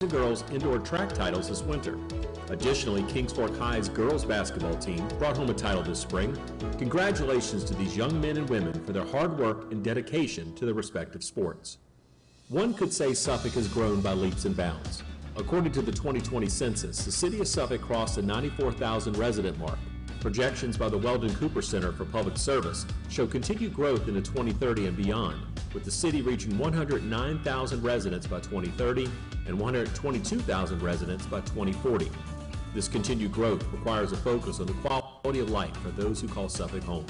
girls indoor track titles this winter. Additionally, Kings Fork High's girls basketball team brought home a title this spring. Congratulations to these young men and women for their hard work and dedication to their respective sports. One could say Suffolk has grown by leaps and bounds. According to the 2020 census, the city of Suffolk crossed the 94,000 resident mark. Projections by the Weldon Cooper Center for Public Service show continued growth into 2030 and beyond, with the city reaching 109,000 residents by 2030 and 122,000 residents by 2040. This continued growth requires a focus on the quality of life for those who call Suffolk home.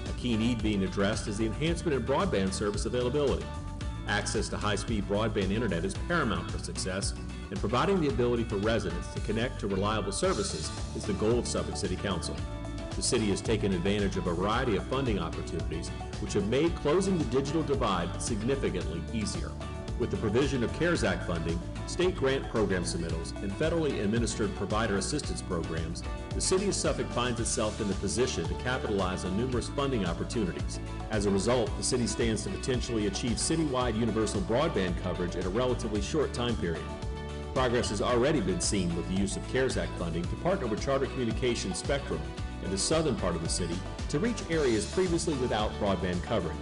A key need being addressed is the enhancement in broadband service availability. Access to high-speed broadband internet is paramount for success, and providing the ability for residents to connect to reliable services is the goal of Suffolk City Council. The city has taken advantage of a variety of funding opportunities which have made closing the digital divide significantly easier. With the provision of CARES Act funding, state grant program submittals, and federally administered provider assistance programs, the city of Suffolk finds itself in the position to capitalize on numerous funding opportunities. As a result, the city stands to potentially achieve citywide universal broadband coverage in a relatively short time period. Progress has already been seen with the use of CARES Act funding to partner with Charter Communications Spectrum in the southern part of the city to reach areas previously without broadband coverage.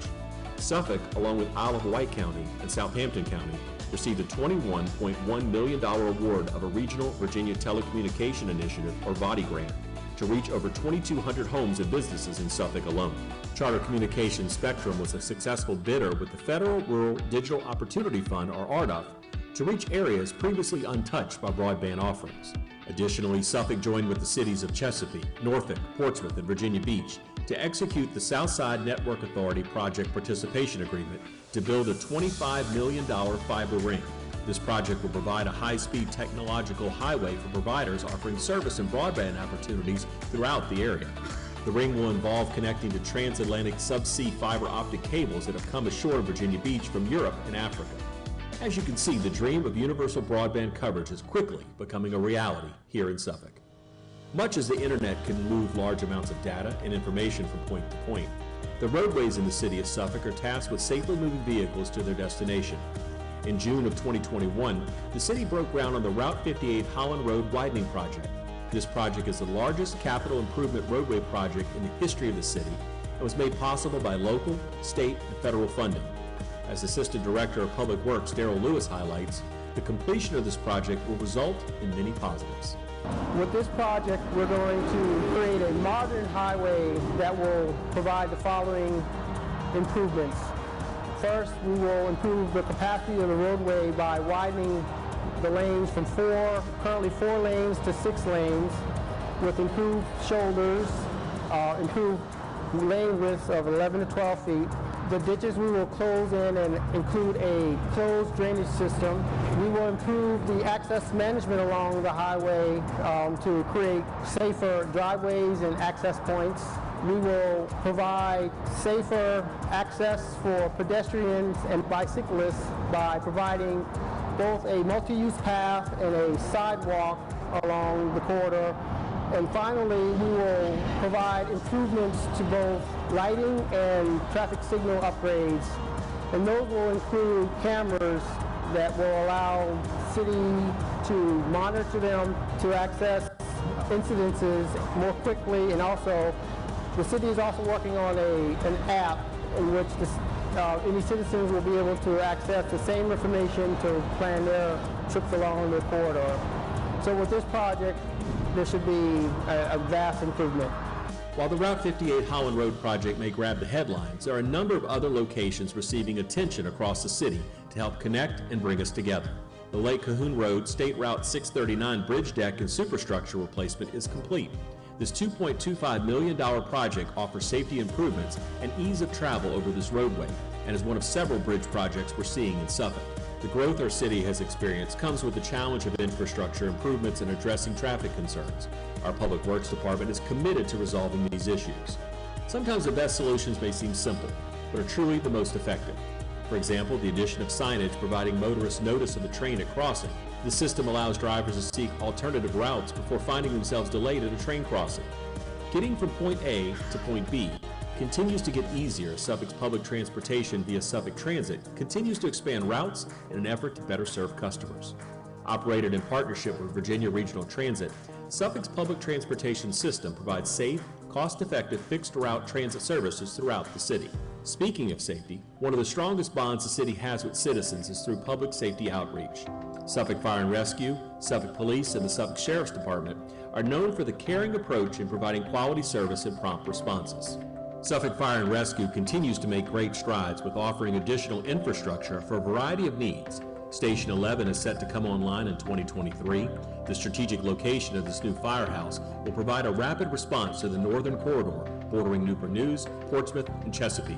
Suffolk, along with Isle of Wight County and Southampton County, received a $21.1 million award of a Regional Virginia Telecommunication Initiative, or VOTI grant, to reach over 2,200 homes and businesses in Suffolk alone. Charter Communications Spectrum was a successful bidder with the Federal Rural Digital Opportunity Fund, or RDOF, to reach areas previously untouched by broadband offerings. Additionally, Suffolk joined with the cities of Chesapeake, Norfolk, Portsmouth, and Virginia Beach to execute the Southside Network Authority Project Participation Agreement to build a $25 million fiber ring. This project will provide a high-speed technological highway for providers offering service and broadband opportunities throughout the area. The ring will involve connecting to transatlantic subsea fiber optic cables that have come ashore in Virginia Beach from Europe and Africa. As you can see, the dream of universal broadband coverage is quickly becoming a reality here in Suffolk. Much as the internet can move large amounts of data and information from point to point, the roadways in the city of Suffolk are tasked with safely moving vehicles to their destination. In June of 2021, the city broke ground on the Route 58 Holland Road widening project. This project is the largest capital improvement roadway project in the history of the city and was made possible by local, state, and federal funding. As Assistant Director of Public Works Daryl Lewis highlights, the completion of this project will result in many positives. With this project, we're going to create a modern highway that will provide the following improvements. First, we will improve the capacity of the roadway by widening the lanes from currently four lanes to 6 lanes, with improved shoulders, improved lane widths of 11 to 12 feet. The ditches we will close in and include a closed drainage system. We will improve the access management along the highway to create safer driveways and access points. We will provide safer access for pedestrians and bicyclists by providing both a multi-use path and a sidewalk along the corridor. And finally, we will provide improvements to both lighting and traffic signal upgrades. And those will include cameras that will allow the city to monitor them, to access incidences more quickly. And also, the city is also working on an app in which any citizens will be able to access the same information to plan their trips along the corridor. So with this project, there should be a vast improvement. While the Route 58 Holland Road project may grab the headlines, there are a number of other locations receiving attention across the city to help connect and bring us together. The Lake Cahoon Road State Route 639 bridge deck and superstructure replacement is complete. This $2.25 million project offers safety improvements and ease of travel over this roadway and is one of several bridge projects we're seeing in Suffolk. The growth our city has experienced comes with the challenge of infrastructure improvements and addressing traffic concerns. Our Public Works Department is committed to resolving these issues. Sometimes the best solutions may seem simple, but are truly the most effective. For example, the addition of signage providing motorists notice of a train at crossing. This system allows drivers to seek alternative routes before finding themselves delayed at a train crossing. Getting from point A to point B continues to get easier as Suffolk's public transportation via Suffolk Transit continues to expand routes in an effort to better serve customers. Operated in partnership with Virginia Regional Transit, Suffolk's public transportation system provides safe, cost-effective fixed route transit services throughout the city. Speaking of safety, one of the strongest bonds the city has with citizens is through public safety outreach. Suffolk Fire and Rescue, Suffolk Police, and the Suffolk Sheriff's Department are known for the caring approach in providing quality service and prompt responses. Suffolk Fire and Rescue continues to make great strides with offering additional infrastructure for a variety of needs. Station 11 is set to come online in 2023. The strategic location of this new firehouse will provide a rapid response to the northern corridor bordering Newport News, Portsmouth, and Chesapeake.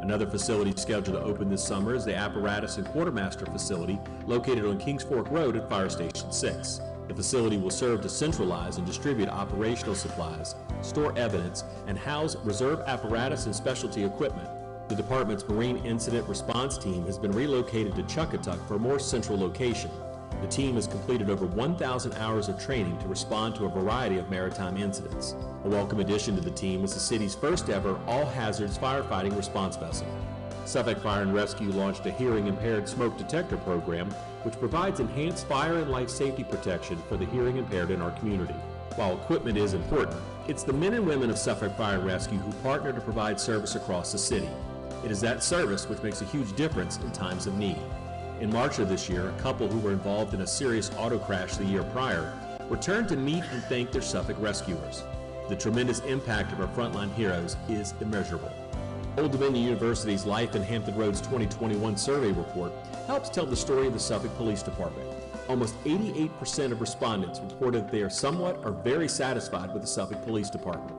Another facility scheduled to open this summer is the Apparatus and Quartermaster facility located on Kings Fork Road at Fire Station 6. The facility will serve to centralize and distribute operational supplies, store evidence, and house reserve apparatus and specialty equipment. The department's Marine Incident Response Team has been relocated to Chuckatuck for a more central location. The team has completed over 1,000 hours of training to respond to a variety of maritime incidents. A welcome addition to the team is the city's first ever all-hazards firefighting response vessel. Suffolk Fire and Rescue launched a hearing-impaired smoke detector program, which provides enhanced fire and life safety protection for the hearing impaired in our community. While equipment is important, it's the men and women of Suffolk Fire and Rescue who partner to provide service across the city. It is that service which makes a huge difference in times of need. In March of this year, a couple who were involved in a serious auto crash the year prior returned to meet and thank their Suffolk rescuers. The tremendous impact of our frontline heroes is immeasurable. Old Dominion University's Life in Hampton Roads 2021 survey report helps tell the story of the Suffolk Police Department. Almost 88% of respondents reported that they are somewhat or very satisfied with the Suffolk Police Department.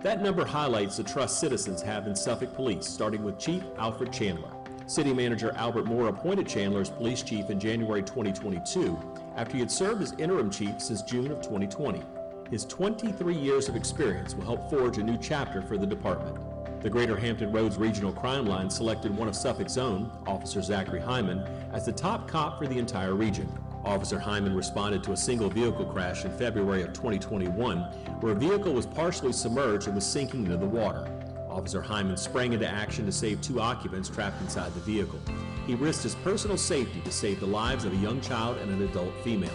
That number highlights the trust citizens have in Suffolk Police, starting with Chief Alfred Chandler. City Manager Albert Moore appointed Chandler as police chief in January 2022 after he had served as interim chief since June of 2020. His 23 years of experience will help forge a new chapter for the department. The Greater Hampton Roads Regional Crime Line selected one of Suffolk's own, Officer Zachary Hyman, as the top cop for the entire region. Officer Hyman responded to a single vehicle crash in February of 2021 where a vehicle was partially submerged and was sinking into the water. Officer Hyman sprang into action to save 2 occupants trapped inside the vehicle. He risked his personal safety to save the lives of a young child and an adult female.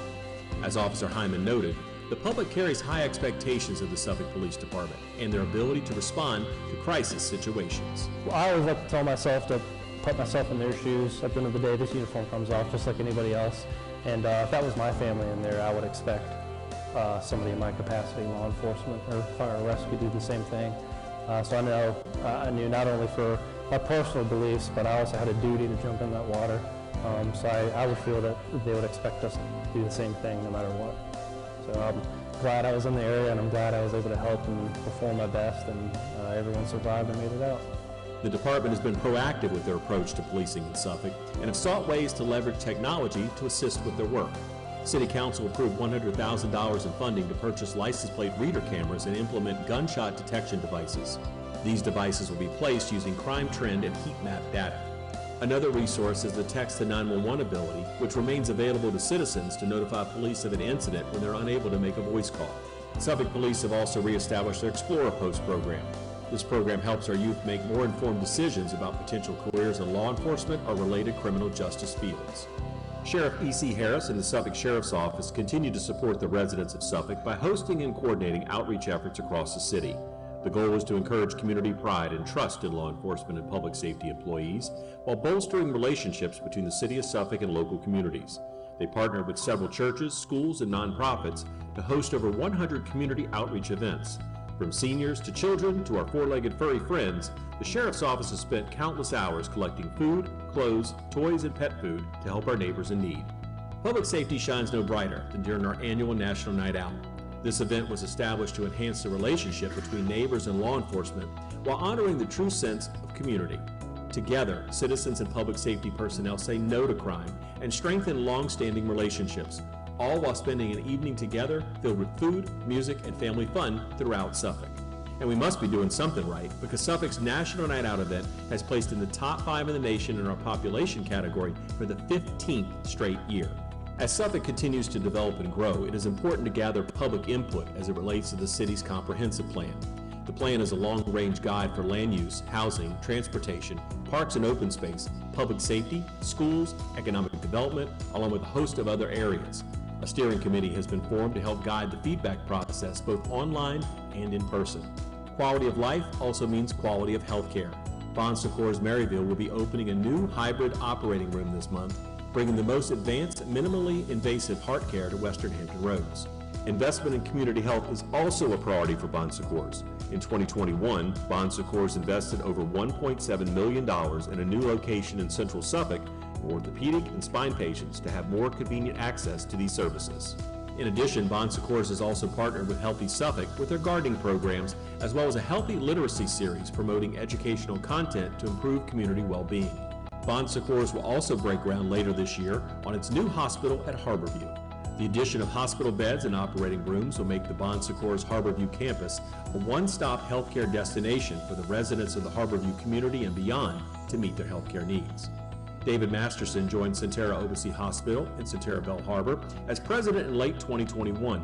As Officer Hyman noted, the public carries high expectations of the Suffolk Police Department and their ability to respond to crisis situations. Well, I always like to tell myself to put myself in their shoes. At the end of the day, this uniform comes off just like anybody else. And if that was my family in there, I would expect somebody in my capacity, law enforcement or fire and rescue, do the same thing. So I knew not only for my personal beliefs, but I also had a duty to jump in that water. So I would feel that they would expect us to do the same thing no matter what. So I'm glad I was in the area, and I'm glad I was able to help and perform my best, and everyone survived and made it out. The department has been proactive with their approach to policing in Suffolk and have sought ways to leverage technology to assist with their work. City Council approved $100,000 in funding to purchase license plate reader cameras and implement gunshot detection devices. These devices will be placed using crime trend and heat map data. Another resource is the text to 911 ability, which remains available to citizens to notify police of an incident when they're unable to make a voice call. Suffolk Police have also reestablished their Explorer Post program. This program helps our youth make more informed decisions about potential careers in law enforcement or related criminal justice fields. Sheriff E.C. Harris and the Suffolk Sheriff's Office continue to support the residents of Suffolk by hosting and coordinating outreach efforts across the city. The goal is to encourage community pride and trust in law enforcement and public safety employees while bolstering relationships between the City of Suffolk and local communities. They partnered with several churches, schools, and nonprofits to host over 100 community outreach events. From seniors to children to our four-legged furry friends, the Sheriff's Office has spent countless hours collecting food, clothes, toys, and pet food to help our neighbors in need. Public safety shines no brighter than during our annual National Night Out. This event was established to enhance the relationship between neighbors and law enforcement while honoring the true sense of community. Together, citizens and public safety personnel say no to crime and strengthen long-standing relationships, all while spending an evening together filled with food, music, and family fun throughout Suffolk. And we must be doing something right because Suffolk's National Night Out event has placed in the top 5 in the nation in our population category for the 15th straight year. As Suffolk continues to develop and grow, it is important to gather public input as it relates to the city's comprehensive plan. The plan is a long-range guide for land use, housing, transportation, parks and open space, public safety, schools, economic development, along with a host of other areas. A steering committee has been formed to help guide the feedback process both online and in person. Quality of life also means quality of health care. Bon Secours Maryville will be opening a new hybrid operating room this month, bringing the most advanced, minimally invasive heart care to Western Hampton Roads. Investment in community health is also a priority for Bon Secours. In 2021, Bon Secours invested over $1.7 million in a new location in Central Suffolk for orthopedic and spine patients to have more convenient access to these services. In addition, Bon Secours has also partnered with Healthy Suffolk with their gardening programs, as well as a healthy literacy series promoting educational content to improve community well-being. Bon Secours will also break ground later this year on its new hospital at Harborview. The addition of hospital beds and operating rooms will make the Bon Secours Harborview campus a one-stop healthcare destination for the residents of the Harborview community and beyond to meet their healthcare needs. David Masterson joined Centera Overseas Hospital in Centera Bell Harbor as president in late 2021.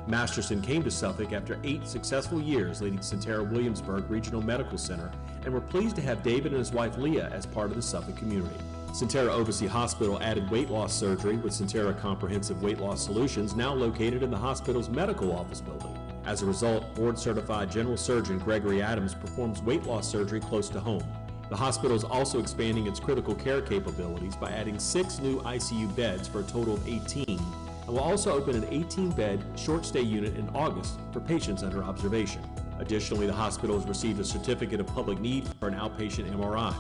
Masterson came to Suffolk after 8 successful years leading Centera Williamsburg Regional Medical Center, and we're pleased to have David and his wife Leah as part of the Suffolk community. Centera Overseas Hospital added weight loss surgery with Centera Comprehensive Weight Loss Solutions, now located in the hospital's medical office building. As a result, board-certified general surgeon Gregory Adams performs weight loss surgery close to home. The hospital is also expanding its critical care capabilities by adding 6 new ICU beds for a total of 18, and will also open an 18-bed short-stay unit in August for patients under observation. Additionally, the hospital has received a certificate of public need for an outpatient MRI.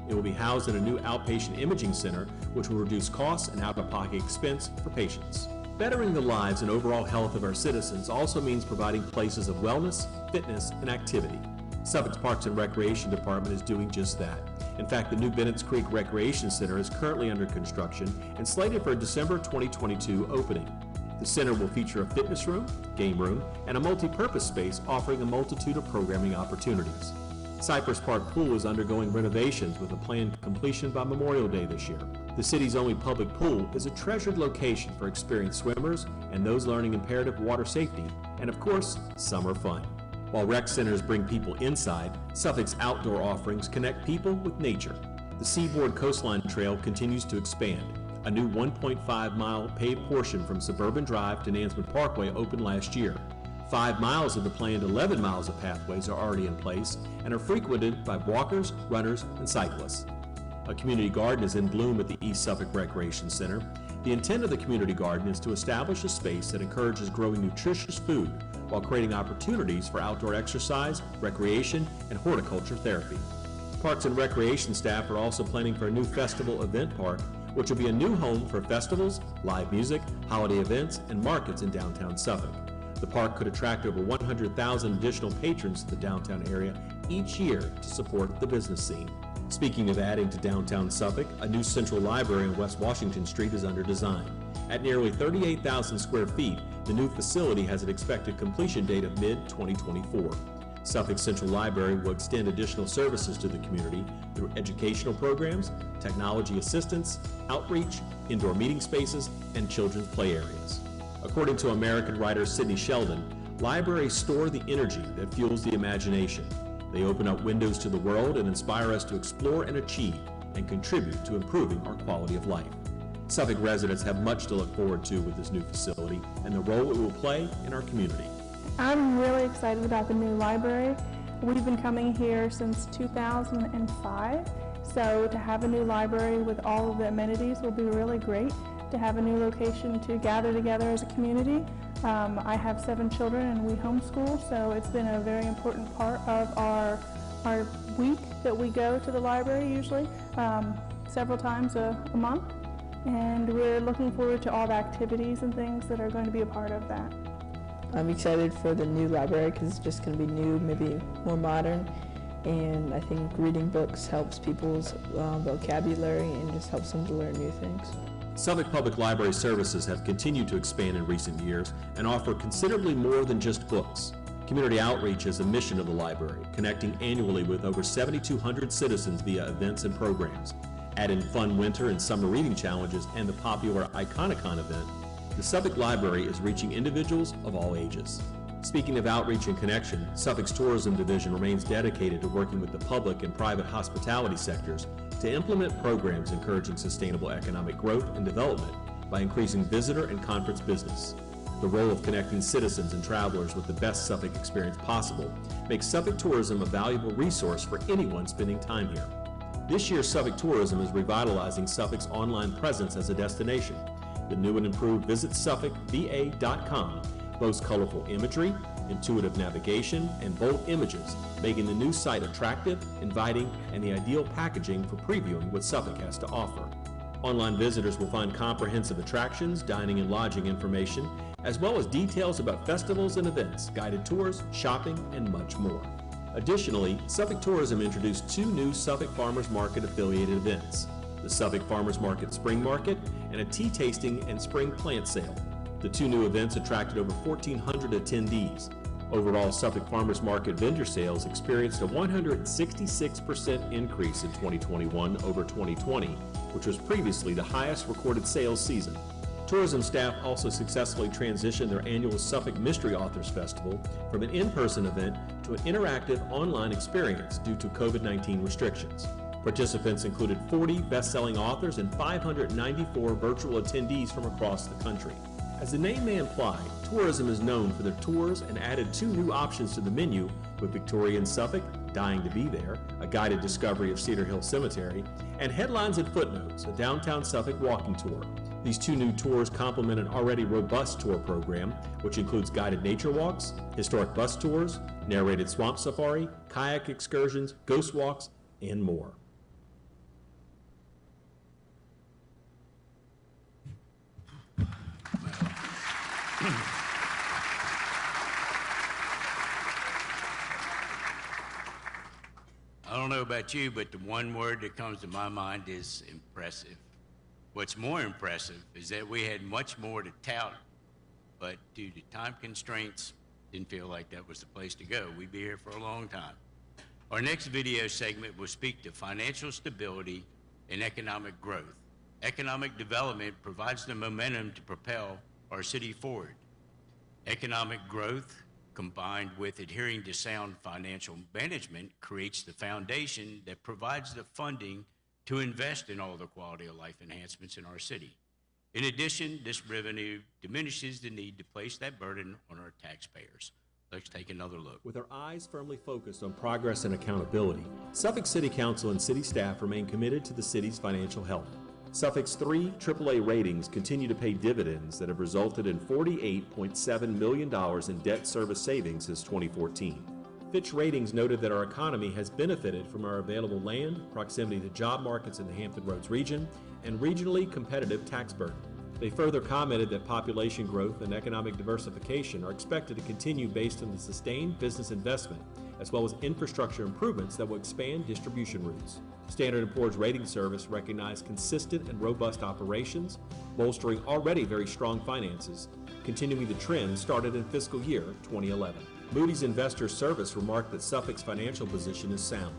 It will be housed in a new outpatient imaging center, which will reduce costs and out-of-pocket expense for patients. Bettering the lives and overall health of our citizens also means providing places of wellness, fitness, and activity. Suffolk's Parks and Recreation Department is doing just that. In fact, the new Bennett's Creek Recreation Center is currently under construction and slated for a December 2022 opening. The center will feature a fitness room, game room, and a multi-purpose space offering a multitude of programming opportunities. Cypress Park Pool is undergoing renovations with a planned completion by Memorial Day this year. The city's only public pool is a treasured location for experienced swimmers and those learning imperative water safety, and of course, summer fun. While rec centers bring people inside, Suffolk's outdoor offerings connect people with nature. The Seaboard Coastline Trail continues to expand. A new 1.5-mile paved portion from Suburban Drive to Nansman Parkway opened last year. 5 miles of the planned 11 miles of pathways are already in place and are frequented by walkers, runners, and cyclists. A community garden is in bloom at the East Suffolk Recreation Center. The intent of the community garden is to establish a space that encourages growing nutritious food while creating opportunities for outdoor exercise, recreation, and horticulture therapy. Parks and Recreation staff are also planning for a new festival event park, which will be a new home for festivals, live music, holiday events, and markets in downtown Suffolk. The park could attract over 100,000 additional patrons to the downtown area each year to support the business scene. Speaking of adding to downtown Suffolk, a new central library on West Washington Street is under design. At nearly 38,000 square feet, the new facility has an expected completion date of mid-2024. Suffolk Central Library will extend additional services to the community through educational programs, technology assistance, outreach, indoor meeting spaces, and children's play areas. According to American writer Sidney Sheldon, libraries store the energy that fuels the imagination. They open up windows to the world and inspire us to explore and achieve and contribute to improving our quality of life. Suffolk residents have much to look forward to with this new facility and the role it will play in our community. I'm really excited about the new library. We've been coming here since 2005, so to have a new library with all of the amenities will be really great. To have a new location to gather together as a community. I have 7 children and we homeschool, so it's been a very important part of our week that we go to the library usually, several times a month. And we're looking forward to all the activities and things that are going to be a part of that. I'm excited for the new library because it's just going to be new, maybe more modern, and I think reading books helps people's vocabulary and just helps them to learn new things. Suffolk Public Library services have continued to expand in recent years and offer considerably more than just books. Community outreach is a mission of the library, connecting annually with over 7,200 citizens via events and programs. Add in fun winter and summer reading challenges and the popular Iconicon event, the Suffolk Library is reaching individuals of all ages. Speaking of outreach and connection, Suffolk's Tourism Division remains dedicated to working with the public and private hospitality sectors to implement programs encouraging sustainable economic growth and development by increasing visitor and conference business. The role of connecting citizens and travelers with the best Suffolk experience possible makes Suffolk tourism a valuable resource for anyone spending time here. This year, Suffolk Tourism is revitalizing Suffolk's online presence as a destination. The new and improved VisitSuffolkVA.com boasts colorful imagery, intuitive navigation, and bold images, making the new site attractive, inviting, and the ideal packaging for previewing what Suffolk has to offer. Online visitors will find comprehensive attractions, dining and lodging information, as well as details about festivals and events, guided tours, shopping, and much more. Additionally, Suffolk Tourism introduced 2 new Suffolk Farmers Market affiliated events, the Suffolk Farmers Market Spring Market and a tea tasting and spring plant sale. The 2 new events attracted over 1,400 attendees. Overall, Suffolk Farmers Market vendor sales experienced a 166% increase in 2021 over 2020, which was previously the highest recorded sales season. Tourism staff also successfully transitioned their annual Suffolk Mystery Authors Festival from an in-person event to an interactive online experience due to COVID-19 restrictions. Participants included 40 best-selling authors and 594 virtual attendees from across the country. As the name may imply, tourism is known for their tours and added 2 new options to the menu with Victorian Suffolk, Dying to Be There, a guided discovery of Cedar Hill Cemetery, and Headlines and Footnotes, a downtown Suffolk walking tour. These 2 new tours complement an already robust tour program, which includes guided nature walks, historic bus tours, narrated swamp safari, kayak excursions, ghost walks, and more. I don't know about you, but the one word that comes to my mind is impressive. What's more impressive is that we had much more to tout, but due to time constraints, didn't feel like that was the place to go. We'd be here for a long time. Our next video segment will speak to financial stability and economic growth. Economic development provides the momentum to propel our city forward. Economic growth, combined with adhering to sound financial management, creates the foundation that provides the funding to invest in all the quality of life enhancements in our city. In addition, this revenue diminishes the need to place that burden on our taxpayers. Let's take another look. With our eyes firmly focused on progress and accountability, Suffolk City Council and city staff remain committed to the city's financial health. Suffolk's 3 AAA ratings continue to pay dividends that have resulted in $48.7 million in debt service savings since 2014. Fitch Ratings noted that our economy has benefited from our available land, proximity to job markets in the Hampton Roads region, and regionally competitive tax burden. They further commented that population growth and economic diversification are expected to continue based on the sustained business investment, as well as infrastructure improvements that will expand distribution routes. Standard & Poor's Rating Service recognized consistent and robust operations, bolstering already very strong finances, continuing the trend started in fiscal year 2011. Moody's Investor Service remarked that Suffolk's financial position is sound,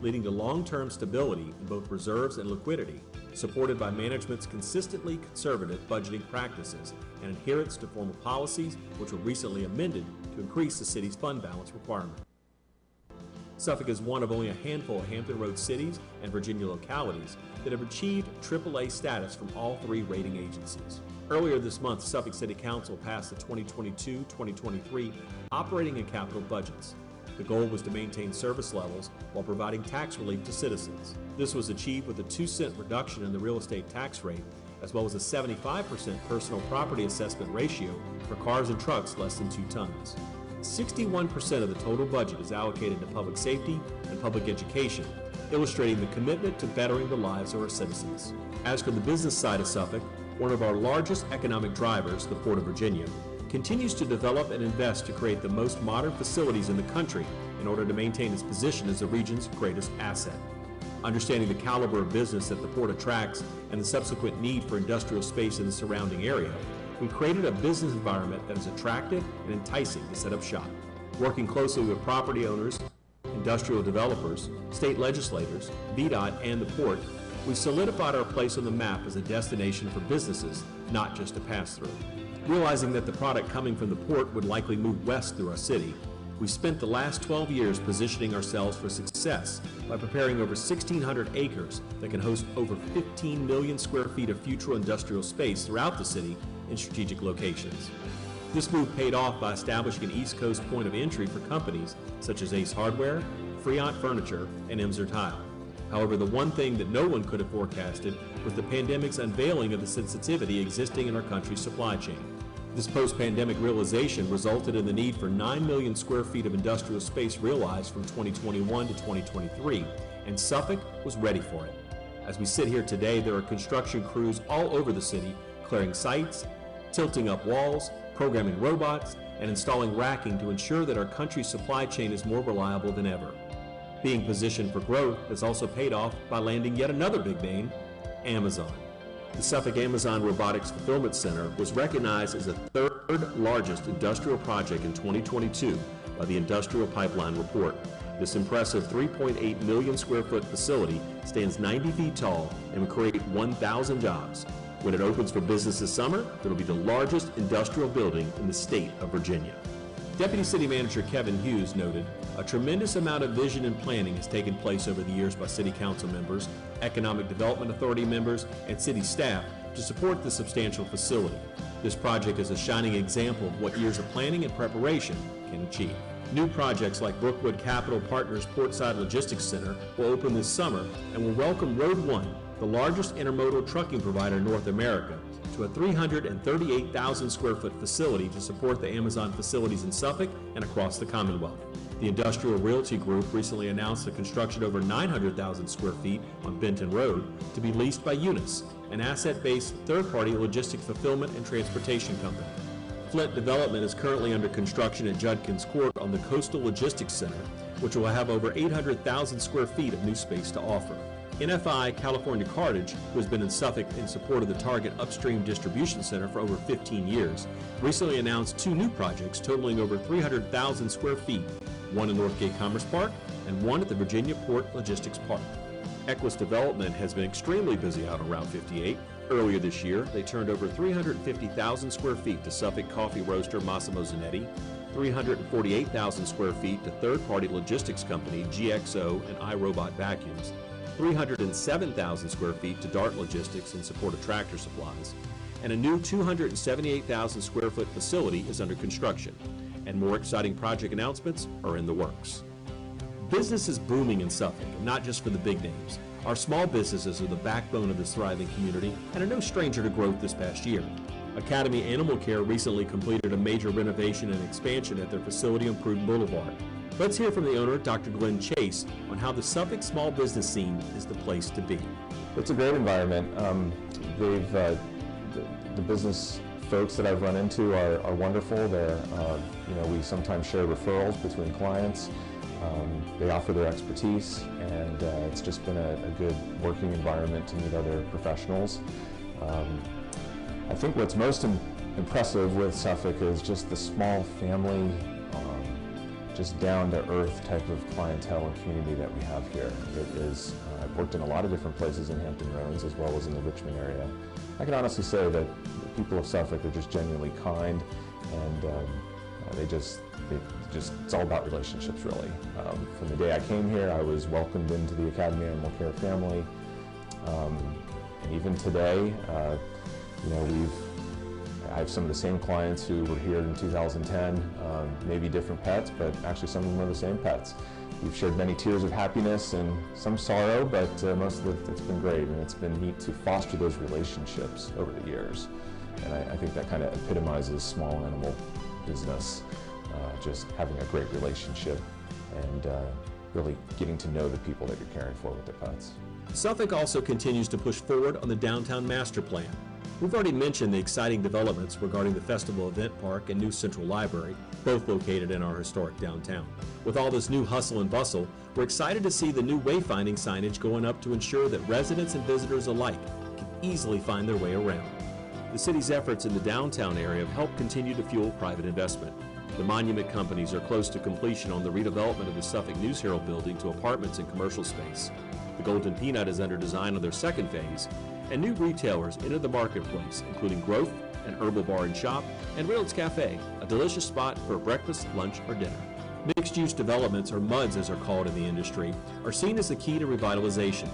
leading to long-term stability in both reserves and liquidity, supported by management's consistently conservative budgeting practices and adherence to formal policies which were recently amended to increase the city's fund balance requirement. Suffolk is one of only a handful of Hampton Roads cities and Virginia localities that have achieved AAA status from all 3 rating agencies. Earlier this month, Suffolk City Council passed the 2022-2023 operating and capital budgets. The goal was to maintain service levels while providing tax relief to citizens. This was achieved with a 2-cent reduction in the real estate tax rate, as well as a 75% personal property assessment ratio for cars and trucks less than 2 tons. 61% of the total budget is allocated to public safety and public education, illustrating the commitment to bettering the lives of our citizens. As for the business side of Suffolk, one of our largest economic drivers, the Port of Virginia, continues to develop and invest to create the most modern facilities in the country in order to maintain its position as the region's greatest asset. Understanding the caliber of business that the port attracts and the subsequent need for industrial space in the surrounding area, we created a business environment that is attractive and enticing to set up shop. Working closely with property owners, industrial developers, state legislators, VDOT, and the port, we've solidified our place on the map as a destination for businesses, not just a pass-through. Realizing that the product coming from the port would likely move west through our city, We spent the last 12 years positioning ourselves for success by preparing over 1,600 acres that can host over 15 million square feet of future industrial space throughout the city in strategic locations. This move paid off by establishing an East Coast point of entry for companies such as Ace Hardware, Freon Furniture, and Emser Tile. However, the one thing that no one could have forecasted was the pandemic's unveiling of the sensitivity existing in our country's supply chain. This post-pandemic realization resulted in the need for 9 million square feet of industrial space realized from 2021 to 2023, and Suffolk was ready for it. As we sit here today, there are construction crews all over the city clearing sites, tilting up walls, programming robots, and installing racking to ensure that our country's supply chain is more reliable than ever. Being positioned for growth has also paid off by landing yet another big name, Amazon. The Suffolk Amazon Robotics Fulfillment Center was recognized as the third largest industrial project in 2022 by the Industrial Pipeline Report. This impressive 3.8 million square foot facility stands 90 feet tall and will create 1,000 jobs. When it opens for business this summer, it will be the largest industrial building in the state of Virginia. Deputy City Manager Kevin Hughes noted, a tremendous amount of vision and planning has taken place over the years by City Council members, Economic Development Authority members, and city staff to support the substantial facility. This project is a shining example of what years of planning and preparation can achieve. New projects like Brookwood Capital Partners Portside Logistics Center will open this summer and will welcome Road 1, the largest intermodal trucking provider in North America, to a 338,000 square foot facility to support the Amazon facilities in Suffolk and across the Commonwealth. The Industrial Realty Group recently announced the construction of over 900,000 square feet on Benton Road to be leased by Unis, an asset-based third-party logistics fulfillment and transportation company. Flint Development is currently under construction at Judkins Court on the Coastal Logistics Center, which will have over 800,000 square feet of new space to offer. NFI California Cartage, who has been in Suffolk in support of the Target Upstream Distribution Center for over 15 years, recently announced two new projects totaling over 300,000 square feet, one in Northgate Commerce Park and one at the Virginia Port Logistics Park. Equus Development has been extremely busy out on Route 58. Earlier this year, they turned over 350,000 square feet to Suffolk coffee roaster Massimo Zanetti, 348,000 square feet to third-party logistics company GXO and iRobot Vacuums, 307,000 square feet to Dart Logistics in support of Tractor Supplies, and a new 278,000 square foot facility is under construction, and more exciting project announcements are in the works. Business is booming in Suffolk, and not just for the big names. Our small businesses are the backbone of this thriving community and are no stranger to growth this past year. Academy Animal Care recently completed a major renovation and expansion at their facility on Pruden Boulevard. Let's hear from the owner, Dr. Glenn Chase, on how the Suffolk small business scene is the place to be. It's a great environment. The business folks that I've run into are wonderful. We sometimes share referrals between clients. They offer their expertise, and it's just been a good working environment to meet other professionals. I think what's most impressive with Suffolk is just the small family, just down-to-earth type of clientele and community that we have here. I've worked in a lot of different places in Hampton Roads as well as in the Richmond area. I can honestly say that the people of Suffolk are just genuinely kind, and it's all about relationships, really. From the day I came here, I was welcomed into the Academy Animal Care family, and even today, I have some of the same clients who were here in 2010, maybe different pets, but actually some of them are the same pets. We've shared many tears of happiness and some sorrow, but most of it's been great, and it's been neat to foster those relationships over the years. And I think that kind of epitomizes small animal business, just having a great relationship and really getting to know the people that you're caring for with their pets. Suffolk also continues to push forward on the downtown master plan. We've already mentioned the exciting developments regarding the Festival Event Park and new Central Library, both located in our historic downtown. With all this new hustle and bustle, we're excited to see the new wayfinding signage going up to ensure that residents and visitors alike can easily find their way around. The city's efforts in the downtown area have helped continue to fuel private investment. The monument companies are close to completion on the redevelopment of the Suffolk News Herald building to apartments and commercial space. The Golden Peanut is under design on their second phase, and new retailers enter the marketplace, including Growth, an herbal bar and shop, and Reynolds Cafe, a delicious spot for breakfast, lunch, or dinner. Mixed-use developments, or MUDs as they're called in the industry, are seen as the key to revitalization.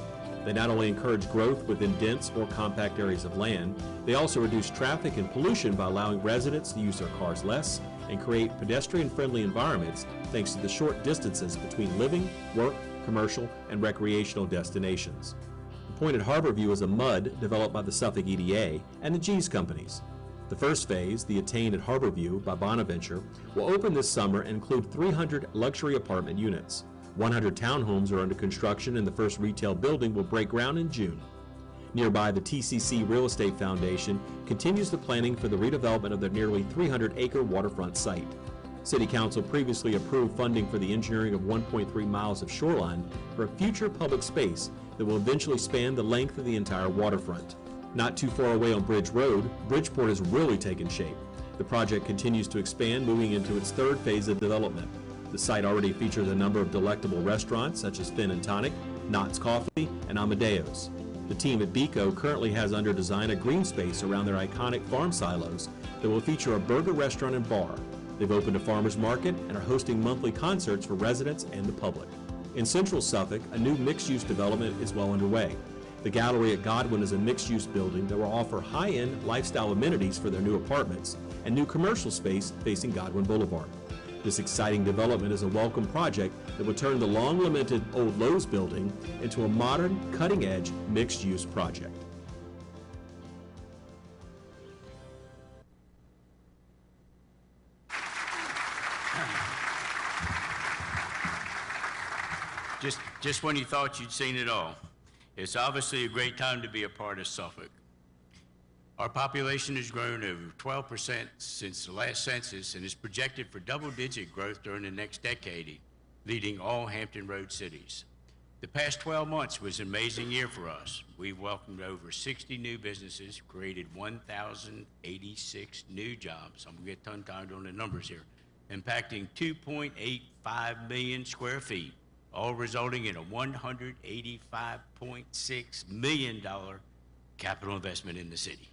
They not only encourage growth within dense, more compact areas of land, they also reduce traffic and pollution by allowing residents to use their cars less and create pedestrian-friendly environments thanks to the short distances between living, work, commercial, and recreational destinations. Appointed Harborview is a MUD developed by the Suffolk EDA and the G's companies. The first phase, the Attain at Harborview by Bonaventure, will open this summer and include 300 luxury apartment units. 100 townhomes are under construction and the first retail building will break ground in June. Nearby, the TCC Real Estate Foundation continues the planning for the redevelopment of their nearly 300-acre waterfront site. City Council previously approved funding for the engineering of 1.3 miles of shoreline for a future public space that will eventually span the length of the entire waterfront. Not too far away on Bridge Road, Bridgeport has really taken shape. The project continues to expand, moving into its third phase of development. The site already features a number of delectable restaurants such as Fin and Tonic, Knott's Coffee, and Amadeo's. The team at Beco currently has under design a green space around their iconic farm silos that will feature a burger restaurant and bar. They've opened a farmer's market and are hosting monthly concerts for residents and the public. In central Suffolk, a new mixed-use development is well underway. The Gallery at Godwin is a mixed-use building that will offer high-end lifestyle amenities for their new apartments and new commercial space facing Godwin Boulevard. This exciting development is a welcome project that will turn the long-lamented old Lowe's building into a modern, cutting-edge, mixed-use project. Just when you thought you'd seen it all, it's obviously a great time to be a part of Suffolk. Our population has grown over 12% since the last census and is projected for double-digit growth during the next decade, leading all Hampton Road cities. The past 12 months was an amazing year for us. We've welcomed over 60 new businesses, created 1,086 new jobs. I'm gonna get tongue-tied on the numbers here, impacting 2.85 million square feet, all resulting in a $185.6 million capital investment in the city.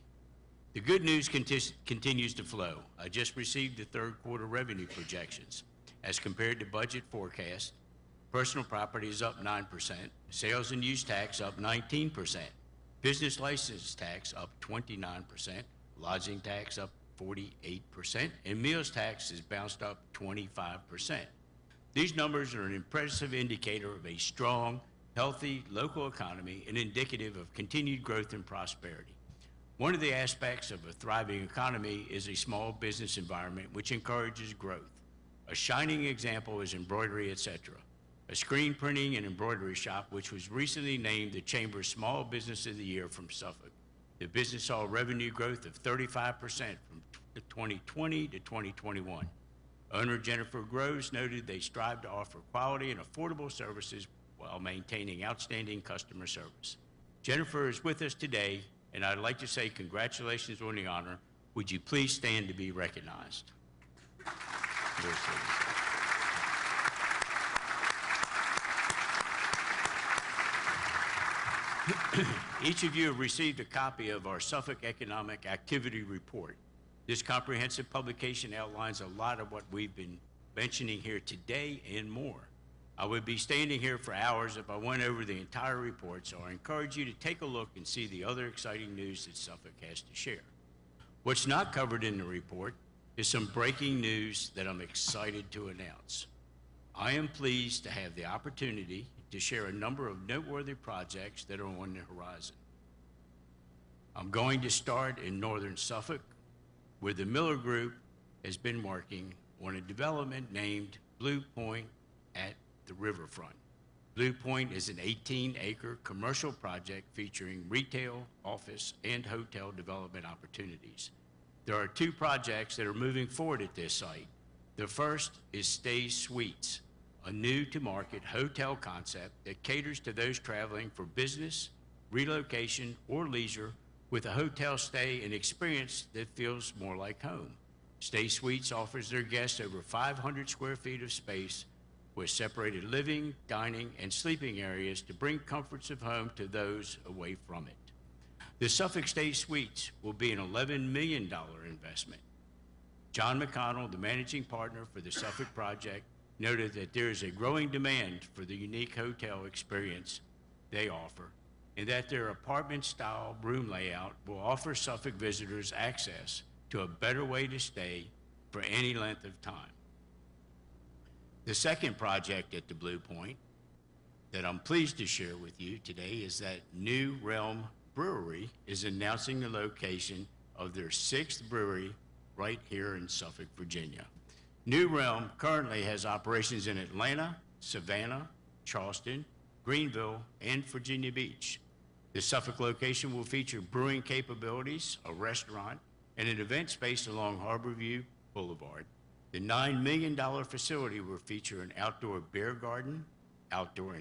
The good news continues to flow. I just received the third quarter revenue projections. As compared to budget forecast, personal property is up 9%, sales and use tax up 19%, business license tax up 29%, lodging tax up 48%, and meals tax is bounced up 25%. These numbers are an impressive indicator of a strong, healthy local economy and indicative of continued growth and prosperity. One of the aspects of a thriving economy is a small business environment which encourages growth. A shining example is Embroidery Etc., a screen printing and embroidery shop which was recently named the Chamber's Small Business of the Year from Suffolk. The business saw revenue growth of 35% from 2020 to 2021. Owner Jennifer Groves noted they strive to offer quality and affordable services while maintaining outstanding customer service. Jennifer is with us today, and I'd like to say congratulations on the honor. Would you please stand to be recognized? Each of you have received a copy of our Suffolk Economic Activity Report. This comprehensive publication outlines a lot of what we've been mentioning here today and more. I would be standing here for hours if I went over the entire report, so I encourage you to take a look and see the other exciting news that Suffolk has to share. What's not covered in the report is some breaking news that I'm excited to announce. I am pleased to have the opportunity to share a number of noteworthy projects that are on the horizon. I'm going to start in northern Suffolk, where the Miller Group has been working on a development named Blue Point at the riverfront. Blue Point is an 18-acre commercial project featuring retail, office, and hotel development opportunities. There are two projects that are moving forward at this site. The first is Stay Suites, a new-to-market hotel concept that caters to those traveling for business, relocation, or leisure with a hotel stay and experience that feels more like home. Stay Suites offers their guests over 500 square feet of space with separated living, dining, and sleeping areas to bring comforts of home to those away from it. The Suffolk State Suites will be an $11 million investment. John McConnell, the managing partner for the Suffolk project, noted that there is a growing demand for the unique hotel experience they offer, and that their apartment-style room layout will offer Suffolk visitors access to a better way to stay for any length of time. The second project at the Blue Point that I'm pleased to share with you today is that new Realm Brewery is announcing the location of their 6th brewery right here in Suffolk, Virginia. New Realm currently has operations in Atlanta, Savannah, Charleston, Greenville, and Virginia Beach. The Suffolk location will feature brewing capabilities, a restaurant, and an event space along Harborview Boulevard. The $9 million facility will feature an outdoor beer garden, outdoor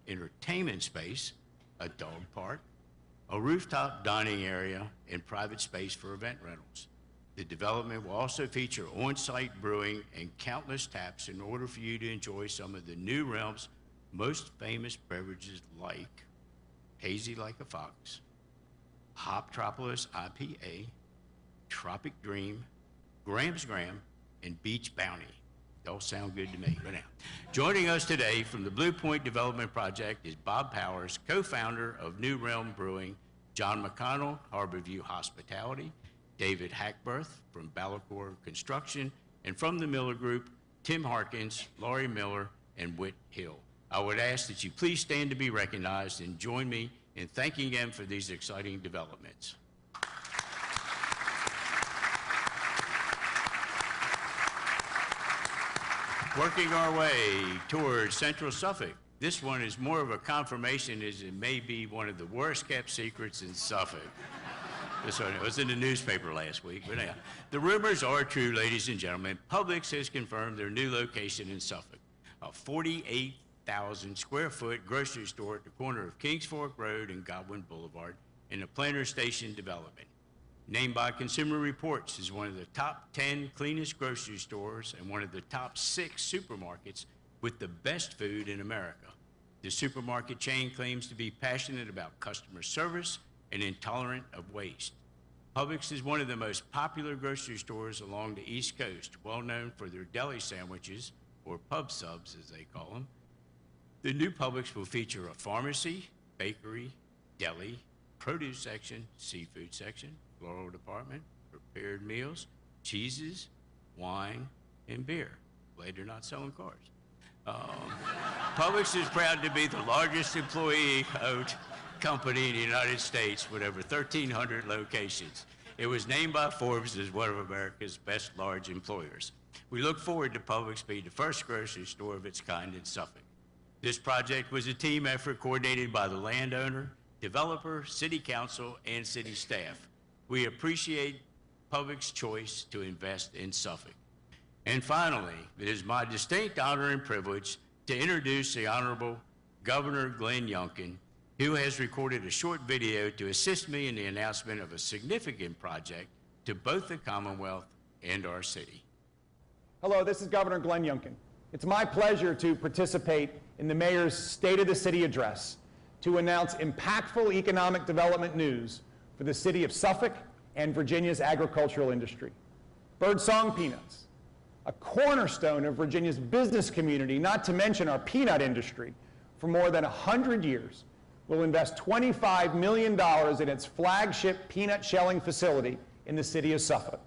entertainment space, a dog park, a rooftop dining area, and private space for event rentals. The development will also feature on-site brewing and countless taps in order for you to enjoy some of the New Realm's most famous beverages like Hazy Like a Fox, Hoptropolis IPA, Tropic Dream, Graham's Graham, and Beach Bounty. They all sound good to me. But now, joining us today from the Blue Point Development Project is Bob Powers, co-founder of New Realm Brewing, John McConnell, Harborview Hospitality, David Hackberth from Ballacor Construction, and from the Miller Group, Tim Harkins, Laurie Miller, and Whit Hill. I would ask that you please stand to be recognized and join me in thanking them for these exciting developments. Working our way towards Central Suffolk. This one is more of a confirmation as it may be one of the worst kept secrets in Suffolk. This one, it was in the newspaper last week, but yeah. The rumors are true, ladies and gentlemen. Publix has confirmed their new location in Suffolk, a 48,000 square foot grocery store at the corner of Kings Fork Road and Godwin Boulevard in the Planter Station development. Named by Consumer Reports as one of the top 10 cleanest grocery stores and one of the top 6 supermarkets with the best food in America. The supermarket chain claims to be passionate about customer service and intolerant of waste. Publix is one of the most popular grocery stores along the East Coast, well known for their deli sandwiches, or pub subs as they call them. The new Publix will feature a pharmacy, bakery, deli, produce section, seafood section, floral department, prepared meals, cheeses, wine, and beer. Glad they're not selling cars. Publix is proud to be the largest employee-owned company in the United States with over 1,300 locations. It was named by Forbes as one of America's best large employers. We look forward to Publix being the first grocery store of its kind in Suffolk. This project was a team effort coordinated by the landowner, developer, city council, and city staff. We appreciate Publix's choice to invest in Suffolk. And finally, it is my distinct honor and privilege to introduce the Honorable Governor Glenn Youngkin, who has recorded a short video to assist me in the announcement of a significant project to both the Commonwealth and our city. Hello, this is Governor Glenn Youngkin. It's my pleasure to participate in the Mayor's State of the City address to announce impactful economic development news for the city of Suffolk and Virginia's agricultural industry. Birdsong Peanuts, a cornerstone of Virginia's business community, not to mention our peanut industry, for more than 100 years, will invest $25 million in its flagship peanut shelling facility in the city of Suffolk.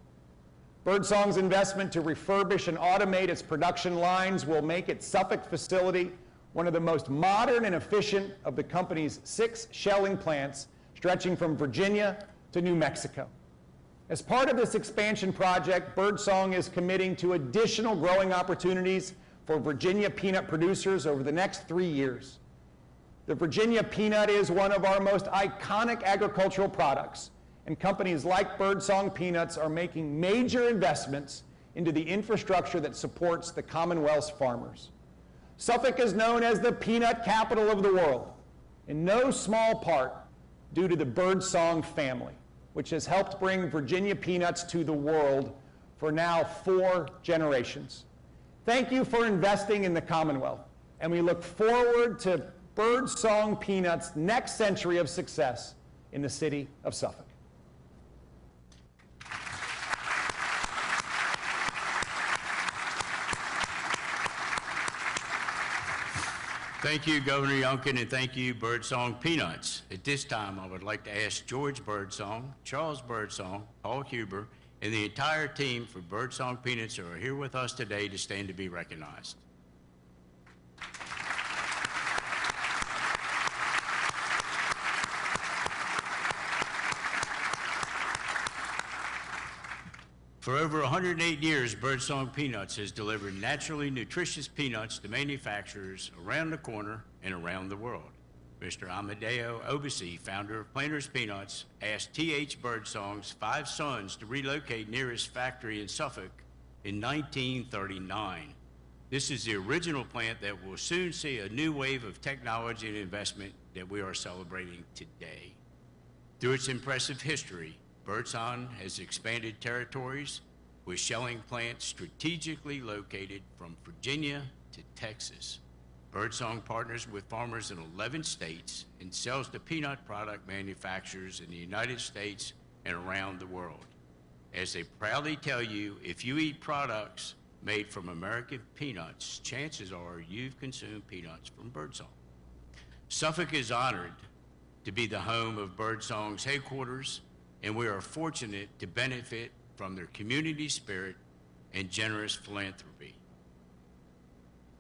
Birdsong's investment to refurbish and automate its production lines will make its Suffolk facility one of the most modern and efficient of the company's 6 shelling plants stretching from Virginia to New Mexico. As part of this expansion project, Birdsong is committing to additional growing opportunities for Virginia peanut producers over the next 3 years. The Virginia peanut is one of our most iconic agricultural products, and companies like Birdsong Peanuts are making major investments into the infrastructure that supports the Commonwealth's farmers. Suffolk is known as the peanut capital of the world, in no small part due to the Birdsong family, which has helped bring Virginia peanuts to the world for now 4 generations. Thank you for investing in the Commonwealth, and we look forward to Birdsong Peanuts' next century of success in the city of Suffolk. Thank you, Governor Youngkin, and thank you, Birdsong Peanuts. At this time, I would like to ask George Birdsong, Charles Birdsong, Paul Huber, and the entire team for Birdsong Peanuts who are here with us today to stand to be recognized. For over 108 years, Birdsong Peanuts has delivered naturally nutritious peanuts to manufacturers around the corner and around the world. Mr. Amadeo Obasi, founder of Planters Peanuts, asked T.H. Birdsong's 5 sons to relocate near his factory in Suffolk in 1939. This is the original plant that will soon see a new wave of technology and investment that we are celebrating today. Through its impressive history, Birdsong has expanded territories with shelling plants strategically located from Virginia to Texas. Birdsong partners with farmers in 11 states and sells to peanut product manufacturers in the United States and around the world. As they proudly tell you, if you eat products made from American peanuts, chances are you've consumed peanuts from Birdsong. Suffolk is honored to be the home of Birdsong's headquarters, and we are fortunate to benefit from their community spirit and generous philanthropy.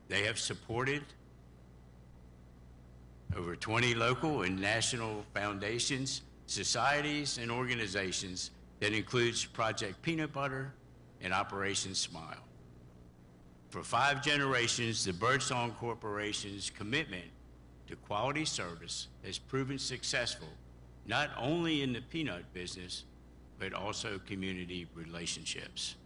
They have supported over 20 local and national foundations, societies, and organizations that includes Project Peanut Butter and Operation Smile. For 5 generations, the Birdsong Corporation's commitment to quality service has proven successful not only in the peanut business, but also community relationships.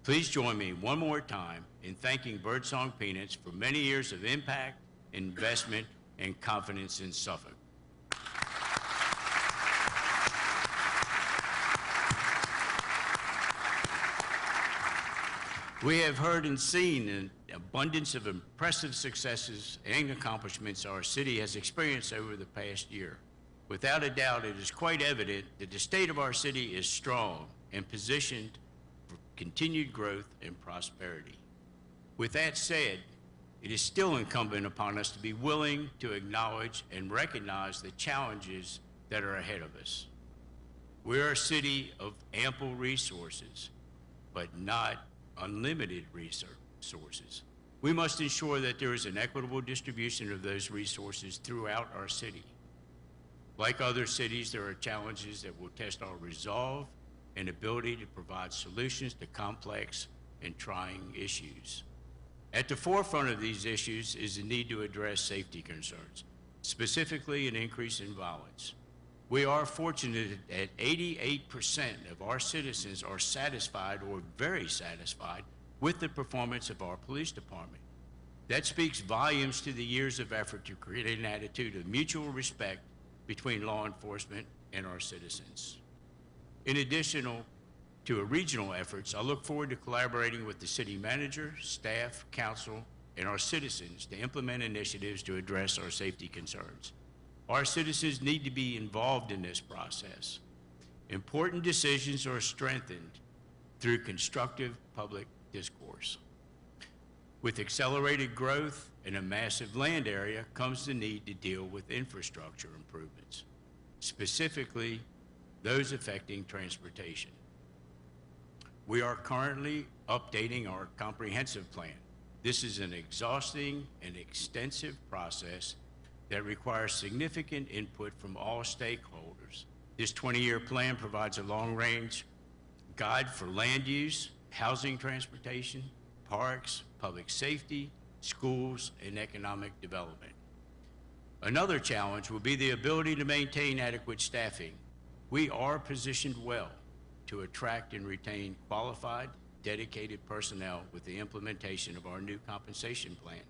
Please join me one more time in thanking Birdsong Peanuts for many years of impact, investment, and confidence in Suffolk. We have heard and seen an abundance of impressive successes and accomplishments our city has experienced over the past year. Without a doubt, it is quite evident that the state of our city is strong and positioned for continued growth and prosperity. With that said, it is still incumbent upon us to be willing to acknowledge and recognize the challenges that are ahead of us. We are a city of ample resources, but not unlimited resources. We must ensure that there is an equitable distribution of those resources throughout our city. Like other cities, there are challenges that will test our resolve and ability to provide solutions to complex and trying issues. At the forefront of these issues is the need to address safety concerns, specifically an increase in violence. We are fortunate that 88% of our citizens are satisfied or very satisfied with the performance of our police department. That speaks volumes to the years of effort to create an attitude of mutual respect between law enforcement and our citizens. In addition to regional efforts, I look forward to collaborating with the city manager, staff, council, and our citizens to implement initiatives to address our safety concerns. Our citizens need to be involved in this process. Important decisions are strengthened through constructive public discourse. With accelerated growth and a massive land area comes the need to deal with infrastructure improvements, specifically those affecting transportation. We are currently updating our comprehensive plan. This is an exhausting and extensive process that requires significant input from all stakeholders. This 20-year plan provides a long-range guide for land use, housing, transportation, parks, public safety, schools, and economic development. Another challenge will be the ability to maintain adequate staffing. We are positioned well to attract and retain qualified, dedicated personnel with the implementation of our new compensation plan.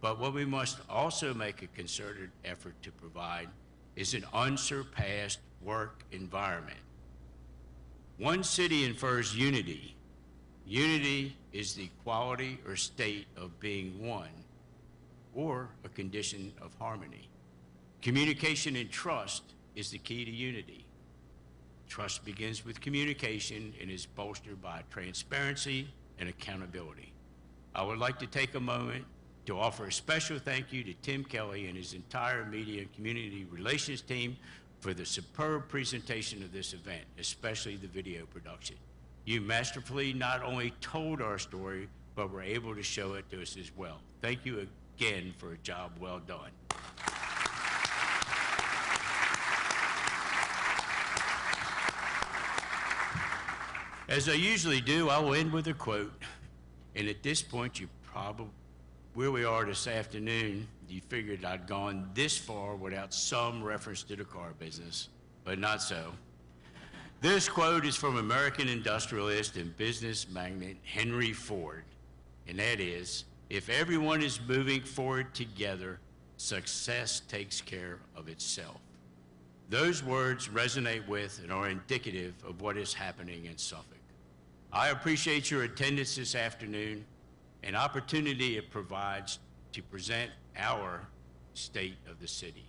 But what we must also make a concerted effort to provide is an unsurpassed work environment. One city infers unity. Unity is the quality or state of being one, or a condition of harmony. Communication and trust is the key to unity. Trust begins with communication and is bolstered by transparency and accountability. I would like to take a moment to offer a special thank you to Tim Kelly and his entire media and community relations team for the superb presentation of this event, especially the video production. You masterfully not only told our story, but were able to show it to us as well. Thank you again for a job well done. As I usually do, I will end with a quote. And at this point, you probably, where we are this afternoon, you figured I'd gone this far without some reference to the car business, but not so. This quote is from American industrialist and business magnate Henry Ford, and that is, if everyone is moving forward together, success takes care of itself. Those words resonate with and are indicative of what is happening in Suffolk. I appreciate your attendance this afternoon, an opportunity it provides to present our state of the city.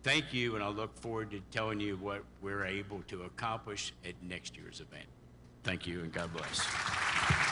Thank you, and I look forward to telling you what we're able to accomplish at next year's event. Thank you, and God bless.